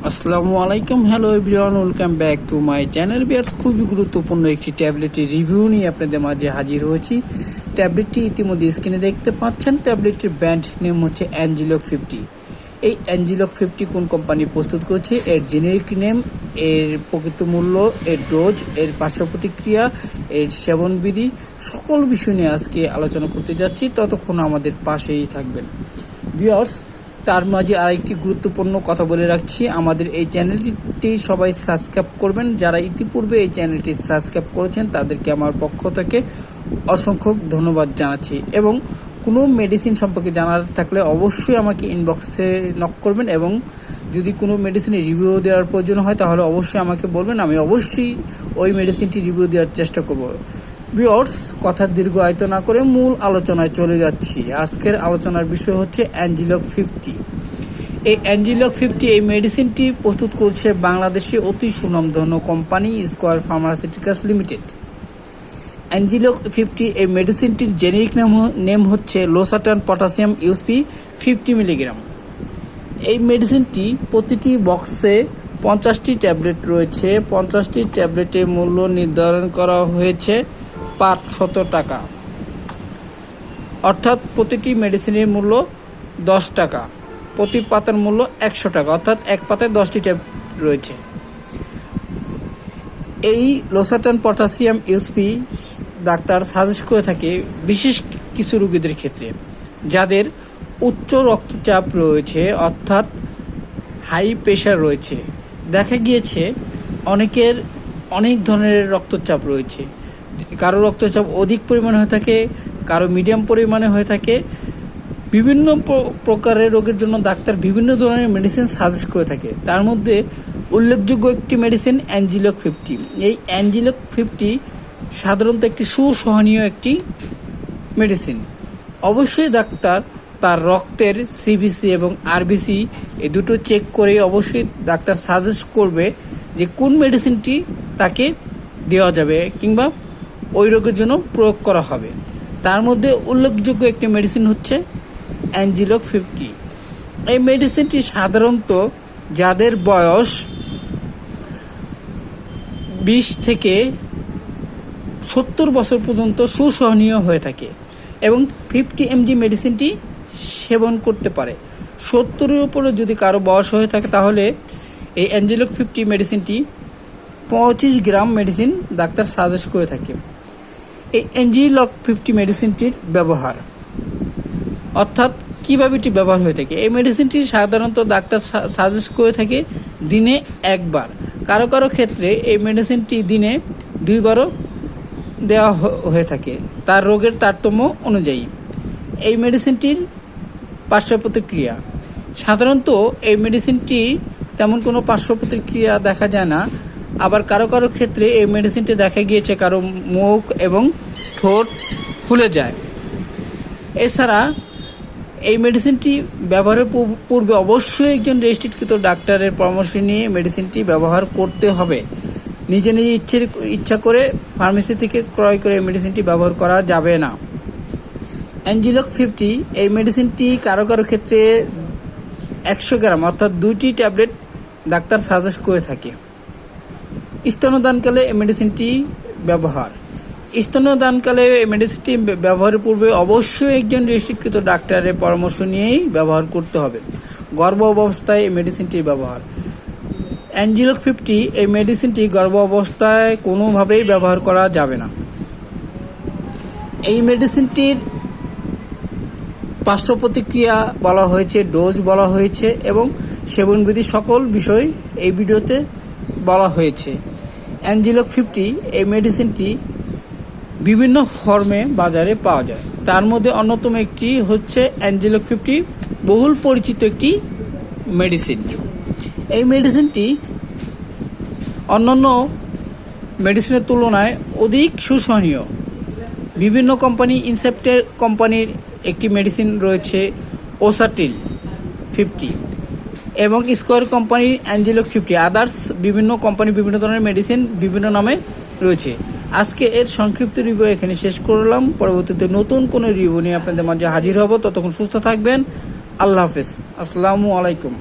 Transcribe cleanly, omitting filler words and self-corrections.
আসসালামু আলাইকুম, hello everyone, welcome back to my channel. Viewers, খুবই গুরুত্বপূর্ণ একটি ট্যাবলেটের রিভিউ নিয়ে আপনাদের মাঝে হাজির হয়েছি। ট্যাবলেটটি ইতিমধ্যে স্ক্রিনে দেখতে পাচ্ছেন। ট্যাবলেটটির ব্র্যান্ড নেম হচ্ছে অ্যাঞ্জিলক 50। এই অ্যাঞ্জিলক 50 কোন কোম্পানি প্রস্তুত করেছে, এর জেনেরিক নেম, এর প্রকৃত মূল্য, এর ডোজ, এর পার্শ্ব প্রতিক্রিয়া, এর সেবনবিধি, সকল বিষয় নিয়ে আজকে আলোচনা করতে যাচ্ছি। ততক্ষণ আমাদের পাশেই থাকবেন। বিয়ার্স, তার মাঝে আরেকটি গুরুত্বপূর্ণ কথা বলে রাখছি, আমাদের এই চ্যানেলটি সবাই সাবস্ক্রাইব করবেন। যারা ইতিপূর্বে এই চ্যানেলটি সাবস্ক্রাইব করেছেন তাদেরকে আমার পক্ষ থেকে অসংখ্য ধন্যবাদ জানাচ্ছি। এবং কোনো মেডিসিন সম্পর্কে জানার থাকলে অবশ্যই আমাকে ইনবক্সে নক করবেন, এবং যদি কোনো মেডিসিনের রিভিউ দেওয়ার প্রয়োজন হয় তাহলে অবশ্যই আমাকে বলবেন, আমি অবশ্যই ওই মেডিসিনটি রিভিউ দেওয়ার চেষ্টা করব। ভিউয়ার্স, কথা দীর্ঘায়িত না করে মূল আলোচনায় চলে যাচ্ছি। আজকের আলোচনার বিষয় হচ্ছে অ্যাঞ্জিলক 50। এই অ্যাঞ্জিলক 50 এই মেডিসিনটি প্রস্তুত করছে বাংলাদেশে অতি সুনামধন্য কোম্পানি স্কয়ার ফার্মাসিউটিক্যালস লিমিটেড। অ্যাঞ্জিলক 50 এই মেডিসিনটির জেনেরিক নেম হচ্ছে লোসার্টান পটাশিয়াম ইউএসপি 50 মিলিগ্রাম। এই মেডিসিনটি প্রতিটি বক্সে 50টি ট্যাবলেট রয়েছে। 50টি ট্যাবলেটের মূল্য নির্ধারণ করা হয়েছে 500 টাকা, অর্থাৎ প্রতিটি মেডিসিনের মূল্য 10 টাকা, প্রতি পাতার মূল্য 100 টাকা, অর্থাৎ এক পাতায় 10টি ট্যাবলেট রয়েছে। এই losartan potassium USP doctor suggest করে থাকে বিশেষ কিছু রোগীদের ক্ষেত্রে, যাদের উচ্চ রক্তচাপ রয়েছে, অর্থাৎ হাই প্রেশার রয়েছে। দেখা গিয়েছে অনেকের অনেক ধরনের রক্তচাপ রয়েছে, কারো রক্তচাপ অধিক পরিমাণে হয়ে থাকে, কারো মিডিয়াম পরিমাণে হয়ে থাকে। বিভিন্ন প্রকারের রোগের জন্য ডাক্তার বিভিন্ন ধরনের মেডিসিন সাজেস্ট করে থাকে। তার মধ্যে উল্লেখযোগ্য একটি মেডিসিন অ্যাঞ্জিলক 50। এই অ্যাঞ্জিলক 50 সাধারণত একটি সুসহনীয় একটি মেডিসিন। অবশ্যই ডাক্তার তার রক্তের সিবিসি এবং আরবিসি এই দুটো চেক করে অবশ্যই ডাক্তার সাজেস্ট করবে যে কোন মেডিসিনটি তাকে দেওয়া যাবে কিংবা ওই রোগের জন্য প্রয়োগ করা হবে। তার মধ্যে উল্লেখযোগ্য একটি মেডিসিন হচ্ছে অ্যাঞ্জিলক 50। এই মেডিসিনটি সাধারণত যাদের বয়স 20 থেকে 70 বছর পর্যন্ত সুসহনীয় হয়ে থাকে এবং 50 mg মেডিসিনটি সেবন করতে পারে। 70-এর উপরে যদি কারো বয়স হয়ে থাকে তাহলে এই অ্যাঞ্জিলক 50 মেডিসিনটি 25 গ্রাম মেডিসিন ডাক্তার সাজেস্ট করে থাকে। এই অ্যাঞ্জিলক 50 মেডিসিনটির ব্যবহার, অর্থাৎ কীভাবে এটি ব্যবহার হয়ে থাকে। এই মেডিসিনটি সাধারণত ডাক্তার সাজেস্ট করে থাকে দিনে একবার, কারো কারো ক্ষেত্রে এই মেডিসিনটি দিনে 2 বারও দেওয়া হয়ে থাকে তার রোগের তারতম্য অনুযায়ী। এই মেডিসিনটির পার্শ্ব প্রতিক্রিয়া, সাধারণত এই মেডিসিনটি তেমন কোনো পার্শ্ব প্রতিক্রিয়া দেখা যায় না। আবার কারো কারো ক্ষেত্রে এই মেডিসিনটি দেখা গিয়েছে কারো মুখ এবং ঠোঁট ফুলে যায়। এছাড়া এই মেডিসিনটি ব্যবহারের পূর্বে অবশ্যই একজন রেজিস্ট্রিকৃত ডাক্তারের পরামর্শ নিয়ে মেডিসিনটি ব্যবহার করতে হবে। নিজে নিজে ইচ্ছা করে ফার্মেসি থেকে ক্রয় করে এই মেডিসিনটি ব্যবহার করা যাবে না। অ্যাঞ্জিলক 50 এই মেডিসিনটি কারো কারো ক্ষেত্রে 100 গ্রাম, অর্থাৎ 2টি ট্যাবলেট ডাক্তার সাজেস্ট করে থাকে। স্তন্যদানকালে এই মেডিসিনটি ব্যবহার, স্তন্যদানকালে এই মেডিসিনটি ব্যবহারের পূর্বে অবশ্যই একজন রেজিস্ট্রিকৃত ডাক্তারের পরামর্শ নিয়েই ব্যবহার করতে হবে। গর্ভ অবস্থায় এই মেডিসিনটির ব্যবহার, অ্যাঞ্জিলক 50 এই মেডিসিনটি গর্ভ অবস্থায় কোনোভাবেই ব্যবহার করা যাবে না। এই মেডিসিনটির পার্শ্ব প্রতিক্রিয়া বলা হয়েছে, ডোজ বলা হয়েছে এবং সেবনবিধি সকল বিষয় এই ভিডিওতে বলা হয়েছে। অ্যাঞ্জিলক 50 এই মেডিসিনটি বিভিন্ন ফর্মে বাজারে পাওয়া যায়। তার মধ্যে অন্যতম একটি হচ্ছে অ্যাঞ্জিলক 50 বহুল পরিচিত একটি মেডিসিন। এই মেডিসিনটি অন্যান্য মেডিসিনের তুলনায় অধিক সুসহনীয়। বিভিন্ন কোম্পানি, ইনসেপ্টের কোম্পানির একটি মেডিসিন রয়েছে ওসাটিল 50 এবং স্কয়ার কোম্পানির অ্যাঞ্জিলক 50, আদার্স বিভিন্ন কোম্পানি বিভিন্ন ধরনের মেডিসিন বিভিন্ন নামে রয়েছে। আজকে এর সংক্ষিপ্ত রিভিউ এখানে শেষ করলাম। পরবর্তীতে নতুন কোনো রিভিউ নিয়ে আপনাদের মাঝে হাজির হব। ততক্ষণ সুস্থ থাকবেন। আল্লাহ হাফেজ। আসসালামু আলাইকুম।